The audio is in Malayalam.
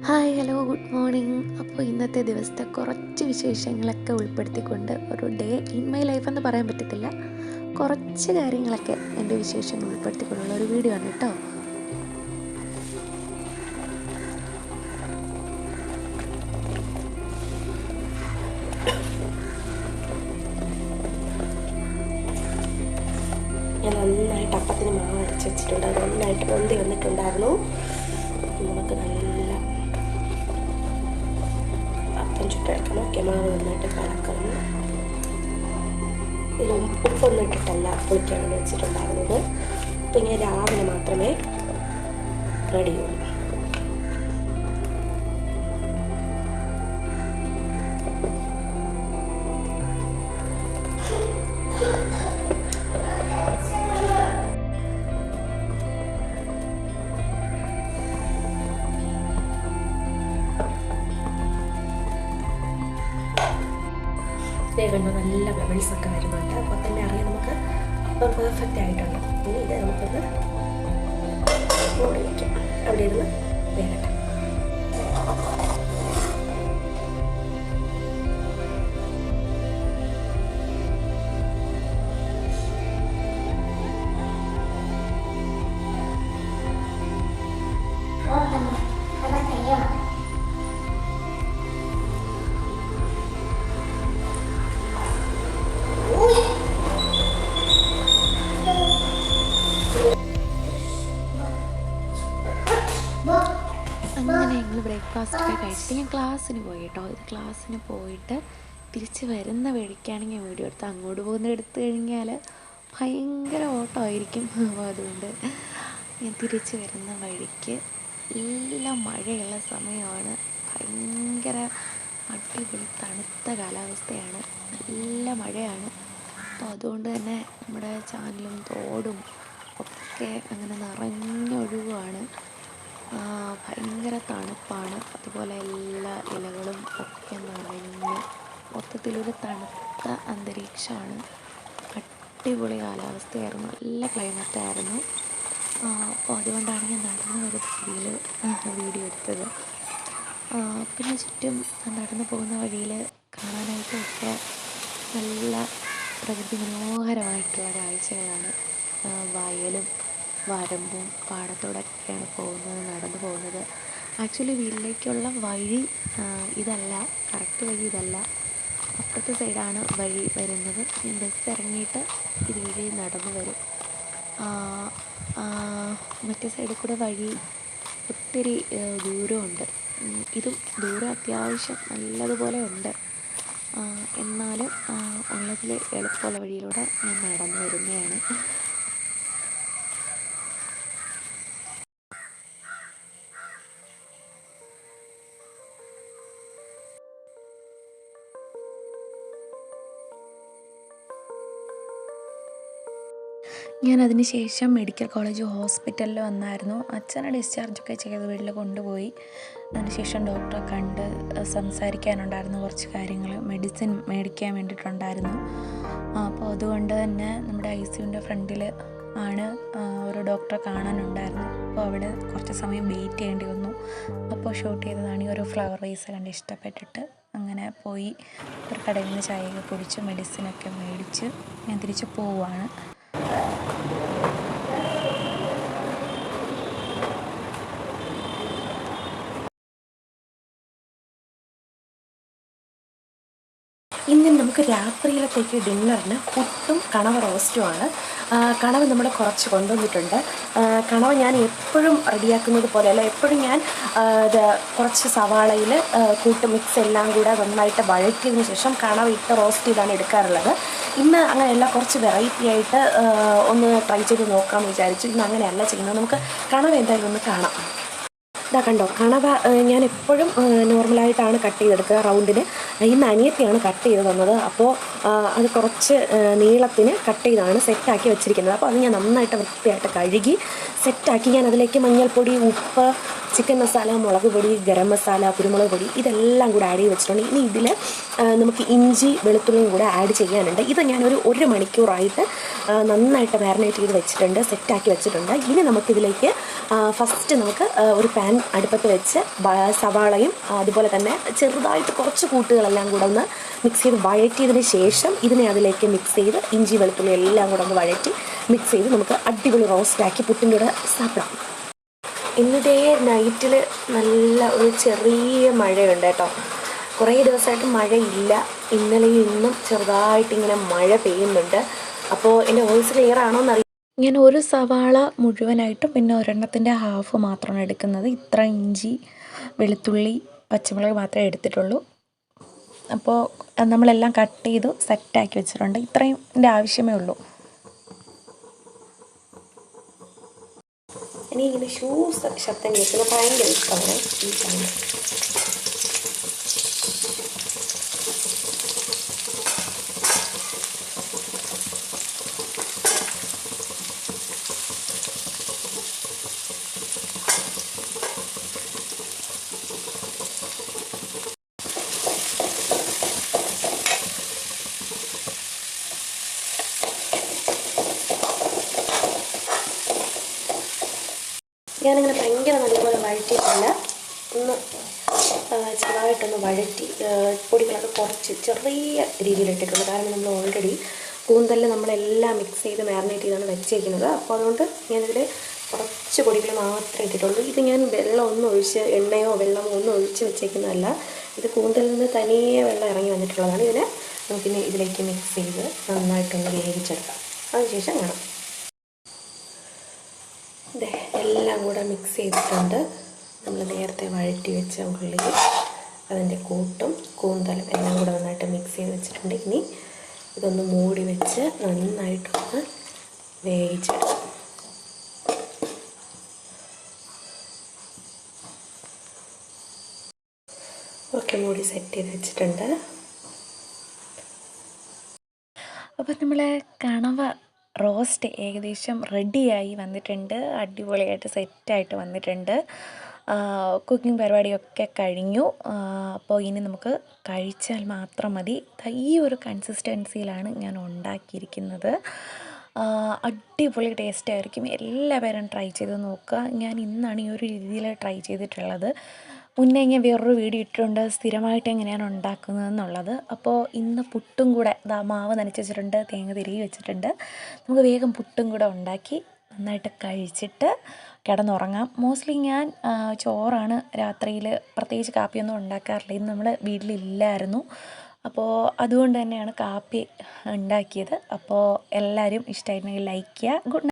Hi hello good morning. അപ്പോൾ ഇന്നത്തെ ദിവസത്തെ കുറച്ച് വിശേഷങ്ങളൊക്കെ ഉൾപ്പെടുത്തിക്കൊണ്ട് ഒരു ഡേ ഇൻ മൈ ലൈഫ് എന്ന് പറയാൻ പറ്റത്തില്ല, കുറച്ച് കാര്യങ്ങളൊക്കെ എൻ്റെ വിശേഷങ്ങൾ ഉൾപ്പെടുത്തിക്കൊണ്ടുള്ള ഒരു വീഡിയോ ആണ് കേട്ടോ. ഞാൻ നന്നായിട്ട് അപ്പത്തിന് മാവ് അരച്ച് വെച്ചിട്ടുണ്ട്. അത് നന്നായിട്ട് പൊന്തി വന്നിട്ടുണ്ടായിരുന്നു. നമുക്ക് നല്ല അപ്പം ചുട്ടെടുക്കണം. മാവ് നന്നായിട്ട് കലക്കണം. ഇതിൽ ഉപ്പൊന്നും ഇട്ടിട്ടല്ല പൊളിക്കാൻ വേണ്ടി വെച്ചിട്ടുണ്ടായിരുന്നത്. അപ്പം ഇങ്ങനെ രാവിലെ മാത്രമേ റെഡി ചെയ്യുള്ളൂ. കണ്ടോ, നല്ല ബബിൾസ് ഒക്കെ വരുന്നുണ്ട്. അപ്പോൾ തന്നെ അറിയാം നമുക്ക് അപ്പം പെർഫെക്റ്റ് ആയിട്ടുണ്ട്. ഇനി ഇത് നമുക്കൊന്ന് മൂടി വയ്ക്കാം. അവിടെ ഇരുന്ന് വേകട്ടെ. അങ്ങനെ ഞങ്ങൾ ബ്രേക്ക്ഫാസ്റ്റൊക്കെ കഴിച്ചിട്ട് ഞാൻ ക്ലാസ്സിന് പോയി കേട്ടോ. ഇത് ക്ലാസ്സിന് പോയിട്ട് തിരിച്ച് വരുന്ന വഴിക്കാണെങ്കിൽ ഞാൻ വീഡിയോ എടുത്ത് അങ്ങോട്ട് പോകുന്ന എടുത്തു കഴിഞ്ഞാൽ ഭയങ്കര ഓട്ടമായിരിക്കും. അപ്പോൾ അതുകൊണ്ട് ഞാൻ തിരിച്ച് വരുന്ന വഴിക്ക് നല്ല മഴയുള്ള സമയമാണ്. ഭയങ്കര അടിപൊളി തണുത്ത കാലാവസ്ഥയാണ്, നല്ല മഴയാണ്. അപ്പോൾ അതുകൊണ്ട് തന്നെ നമ്മുടെ ചാനലും തോടും ഒക്കെ അങ്ങനെ നിറഞ്ഞൊഴുകുവാണ്. ഭയങ്കര തണുപ്പാണ്. അതുപോലെ എല്ലാ ഇലകളും ഒക്കെ നിറഞ്ഞ് മൊത്തത്തിലൊരു തണുത്ത അന്തരീക്ഷമാണ്. അടിപൊളി കാലാവസ്ഥയായിരുന്നു, നല്ല ക്ലൈമറ്റായിരുന്നു. അപ്പോൾ അതുകൊണ്ടാണ് ഞാൻ നടന്നു വരുന്ന വഴിയിൽ വീഡിയോ എടുത്തത്. പിന്നെ ചുറ്റും നടന്നു പോകുന്ന വഴിയിൽ കാണാനായിട്ടൊക്കെ നല്ല പ്രകൃതി മനോഹരമായിട്ടുള്ള കാഴ്ചകളാണ്. വയലും വരമ്പും പാടത്തോടൊക്കെയാണ് നടന്നു പോകുന്നത്. ആക്ച്വലി വീട്ടിലേക്കുള്ള വഴി ഇതല്ല, കറക്റ്റ് വഴി ഇതല്ല, അപ്പുറത്തെ സൈഡാണ് വഴി വരുന്നത്. ഞാൻ ബസ് ഇറങ്ങിയിട്ട് ഇതുവഴി നടന്നു വരും. മറ്റേ സൈഡിൽ കൂടെ വഴി ഒത്തിരി ദൂരമുണ്ട്. ഇതും ദൂരം അത്യാവശ്യം നല്ലതുപോലെ ഉണ്ട്. എന്നാലും ഉള്ളതിൽ എളുപ്പമുള്ള വഴിയിലൂടെ ഞാൻ നടന്നു വരുന്നതാണ്. ഞാനതിന് ശേഷം മെഡിക്കൽ കോളേജ് ഹോസ്പിറ്റലിൽ വന്നായിരുന്നു. അച്ഛനെ ഡിസ്ചാർജൊക്കെ ചെയ്ത് വീട്ടിൽ കൊണ്ടുപോയി. അതിനുശേഷം ഡോക്ടറെ കണ്ട് സംസാരിക്കാനുണ്ടായിരുന്നു, കുറച്ച് കാര്യങ്ങൾ മെഡിസിൻ മേടിക്കാൻ വേണ്ടിയിട്ടുണ്ടായിരുന്നു. അപ്പോൾ അതുകൊണ്ട് തന്നെ നമ്മുടെ ICUവിൻ്റെ ഫ്രണ്ടിൽ ആണ് ഒരു ഡോക്ടറെ കാണാനുണ്ടായിരുന്നു. അപ്പോൾ അവിടെ കുറച്ച് സമയം വെയിറ്റ് ചെയ്യേണ്ടി വന്നു. അപ്പോൾ ഷൂട്ട് ചെയ്തതാണ് ഈ ഒരു ഫ്ലവർ വേസ് കണ്ട് ഇഷ്ടപ്പെട്ടിട്ട് അങ്ങനെ പോയി ഒരു കടയിൽ നിന്ന് ചായയൊക്കെ കുടിച്ച് മെഡിസിനൊക്കെ മേടിച്ച് ഞാൻ തിരിച്ച് പോവുകയാണ്. ഇന്ന് നമുക്ക് രാത്രിയിലത്തേക്ക് ഡിന്നറിന് പുട്ടും കണവ റോസ്റ്റുമാണ്. കണവ നമ്മൾ കുറച്ച് കൊണ്ടുവന്നിട്ടുണ്ട്. കണവ ഞാൻ എപ്പോഴും റെഡിയാക്കുന്നത് പോലെയല്ല, എപ്പോഴും ഞാൻ ഇത് കുറച്ച് സവാളയിൽ കൂട്ട് മിക്സ് എല്ലാം കൂടെ നന്നായിട്ട് വഴറ്റിയതിന് ശേഷം കണവ ഇട്ട് റോസ്റ്റ് ചെയ്താണ് എടുക്കാറുള്ളത്. ഇന്ന് അങ്ങനെയല്ല, കുറച്ച് വെറൈറ്റി ആയിട്ട് ഒന്ന് ട്രൈ ചെയ്ത് നോക്കാമെന്ന് വിചാരിച്ചു. ഇന്ന് അങ്ങനെയല്ല ചെയ്യുന്നത്. നമുക്ക് കണവ എന്തായാലും ഒന്ന് കാണാം. ഇതാ കണ്ടോ, കണവ ഞാൻ എപ്പോഴും നോർമലായിട്ടാണ് കട്ട് ചെയ്തെടുക്കുക റൗണ്ടിന്. ഇന്ന് അനിയത്തിയാണ് കട്ട് ചെയ്ത് തന്നത്. അപ്പോൾ അത് കുറച്ച് നീളത്തിന് കട്ട് ചെയ്താണ് സെറ്റാക്കി വെച്ചിരിക്കുന്നത്. അപ്പോൾ അത് ഞാൻ നന്നായിട്ട് വൃത്തിയായിട്ട് കഴുകി സെറ്റാക്കി ഞാൻ അതിലേക്ക് മഞ്ഞൾപ്പൊടി, ഉപ്പ്, ചിക്കൻ മസാല, മുളക് പൊടി, ഗരം മസാല, കുരുമുളക് പൊടി ഇതെല്ലാം കൂടെ ആഡ് ചെയ്ത് വെച്ചിട്ടുണ്ട്. ഇനി ഇതിൽ നമുക്ക് ഇഞ്ചി വെളുത്തുള്ളിയും കൂടെ ആഡ് ചെയ്യാനുണ്ട്. ഇത് ഞാനൊരു 1 മണിക്കൂറായിട്ട് നന്നായിട്ട് മാരിനേറ്റ് ചെയ്ത് വെച്ചിട്ടുണ്ട്, സെറ്റാക്കി വെച്ചിട്ടുണ്ട്. ഇനി നമുക്കിതിലേക്ക് ഫസ്റ്റ് നമുക്ക് ഒരു പാൻ അടുപ്പത്ത് വെച്ച് സവാളയും അതുപോലെ തന്നെ ചെറുതായിട്ട് കുറച്ച് കൂട്ടുകളെല്ലാം കൂടെ ഒന്ന് മിക്സ് ചെയ്ത് വഴറ്റിയതിന് ശേഷം ഇതിനെ അതിലേക്ക് മിക്സ് ചെയ്ത് ഇഞ്ചി വെളുത്തുള്ളി എല്ലാം കൂടെ ഒന്ന് വഴറ്റി മിക്സ് ചെയ്ത് നമുക്ക് അടിപൊളി റോസ്റ്റാക്കി പുട്ടിൻ്റെ കൂടെ സാപ്പിടാം. ഇന്നത്തെ നൈറ്റിൽ നല്ല ഒരു ചെറിയ മഴയുണ്ട് കേട്ടോ. കുറേ ദിവസമായിട്ട് മഴയില്ല. ഇന്നലെയും ഇന്നും ചെറുതായിട്ടിങ്ങനെ മഴ പെയ്യുന്നുണ്ട്. അപ്പോൾ എൻ്റെ വോയിസ് ക്ലിയർ ആണോ എന്നറിയാം. ഞാൻ ഒരു സവാള മുഴുവനായിട്ടും പിന്നെ ഒരെണ്ണത്തിൻ്റെ ഹാഫ് മാത്രമാണ് എടുക്കുന്നത്. ഇത്ര ഇഞ്ചി വെളുത്തുള്ളി പച്ചമുളക് മാത്രമേ എടുത്തിട്ടുള്ളൂ. അപ്പോൾ നമ്മളെല്ലാം കട്ട് ചെയ്ത് സെറ്റാക്കി വെച്ചിട്ടുണ്ട്. ഇത്രയും ഇതിൻ്റെ ആവശ്യമേ ഉള്ളൂ. ഇനി ഇങ്ങനെ ഷൂസ് ശബ്ദം കേൾക്കുന്നത് ഭയങ്കര ഇഷ്ടമാണ് ഈ സമയം. ഞാനിങ്ങനെ ഭയങ്കര നല്ലപോലെ വഴറ്റിയിട്ടില്ല. ഒന്ന് ചെറുതായിട്ടൊന്ന് വഴറ്റി പൊടികളൊക്കെ കുറച്ച് ചെറിയ രീതിയിലിട്ടിട്ടുണ്ട്. കാരണം നമ്മൾ ഓൾറെഡി കൂന്തലിൽ നമ്മളെല്ലാം മിക്സ് ചെയ്ത് മാരിനേറ്റ് ചെയ്താണ് വെച്ചേക്കുന്നത്. അപ്പോൾ അതുകൊണ്ട് ഞാനിതിൽ കുറച്ച് പൊടികൾ മാത്രമേ ഇട്ടിട്ടുള്ളൂ. ഇത് ഞാൻ വെള്ളമൊന്നും ഒഴിച്ച് എണ്ണയോ വെള്ളമോ ഒന്നും ഒഴിച്ച് വെച്ചേക്കുന്നതല്ല. ഇത് കൂന്തലിൽ നിന്ന് തനിയെ വെള്ളം ഇറങ്ങി വന്നിട്ടുള്ളതാണ്. ഇതിനെ നമുക്കിനി ഇതിലേക്ക് മിക്സ് ചെയ്ത് നന്നായിട്ടൊന്ന് വേവിച്ചെടുക്കാം. അതിനുശേഷം കാണാം. എല്ലാം കൂടെ മിക്സ് ചെയ്തിട്ടുണ്ട്. നമ്മൾ നേരത്തെ വഴറ്റി വെച്ച ഉള്ളി, അതിൻ്റെ കൂട്ടും കൂന്തലും എല്ലാം കൂടെ നന്നായിട്ട് മിക്സ് ചെയ്ത് വെച്ചിട്ടുണ്ട്. ഇനി ഇതൊന്ന് മൂടി വെച്ച് നന്നായിട്ടൊന്ന് വേവിച്ചെടുക്കാം. ഓക്കെ, മൂടി സെറ്റ് ചെയ്ത് വെച്ചിട്ടുണ്ട്. അപ്പോൾ നമ്മളെ കണവ റോസ്റ്റ് ഏകദേശം റെഡിയായി വന്നിട്ടുണ്ട്. അടിപൊളിയായിട്ട് സെറ്റായിട്ട് വന്നിട്ടുണ്ട്. കുക്കിംഗ് പരിപാടിയൊക്കെ കഴിഞ്ഞു. അപ്പോൾ ഇനി നമുക്ക് കഴിച്ചാൽ മാത്രം മതി. ഈ ഒരു കൺസിസ്റ്റൻസിയിലാണ് ഞാൻ ഉണ്ടാക്കിയിരിക്കുന്നത്. അടിപൊളി ടേസ്റ്റ് ആയിരിക്കും. എല്ലാവരും ട്രൈ ചെയ്ത് നോക്കുക. ഞാൻ ഇന്നാണ് ഈ ഒരു രീതിയിൽ ട്രൈ ചെയ്തിട്ടുള്ളത്. മുന്നേ ഞാൻ വേറൊരു വീഡിയോ ഇട്ടിട്ടുണ്ട് സ്ഥിരമായിട്ട് എങ്ങനെയാണ് ഉണ്ടാക്കുന്നതെന്നുള്ളത്. അപ്പോൾ ഇന്ന് പുട്ടും കൂടെ മാവ് നനച്ച് വെച്ചിട്ടുണ്ട്, തേങ്ങ തിരികെ വെച്ചിട്ടുണ്ട്. നമുക്ക് വേഗം പുട്ടും കൂടെ ഉണ്ടാക്കി നന്നായിട്ട് കഴിച്ചിട്ട് കിടന്നുറങ്ങാം. മോസ്റ്റ്ലി ഞാൻ ചോറാണ് രാത്രിയിൽ, പ്രത്യേകിച്ച് കാപ്പിയൊന്നും ഉണ്ടാക്കാറില്ല. ഇന്ന് നമ്മൾ വീട്ടിലില്ലായിരുന്നു. അപ്പോൾ അതുകൊണ്ട് തന്നെയാണ് കാപ്പി ഉണ്ടാക്കിയത്. അപ്പോൾ എല്ലാവരും ഇഷ്ടമായിട്ടുണ്ടെങ്കിൽ ലൈക്ക് ചെയ്യുക. Good night.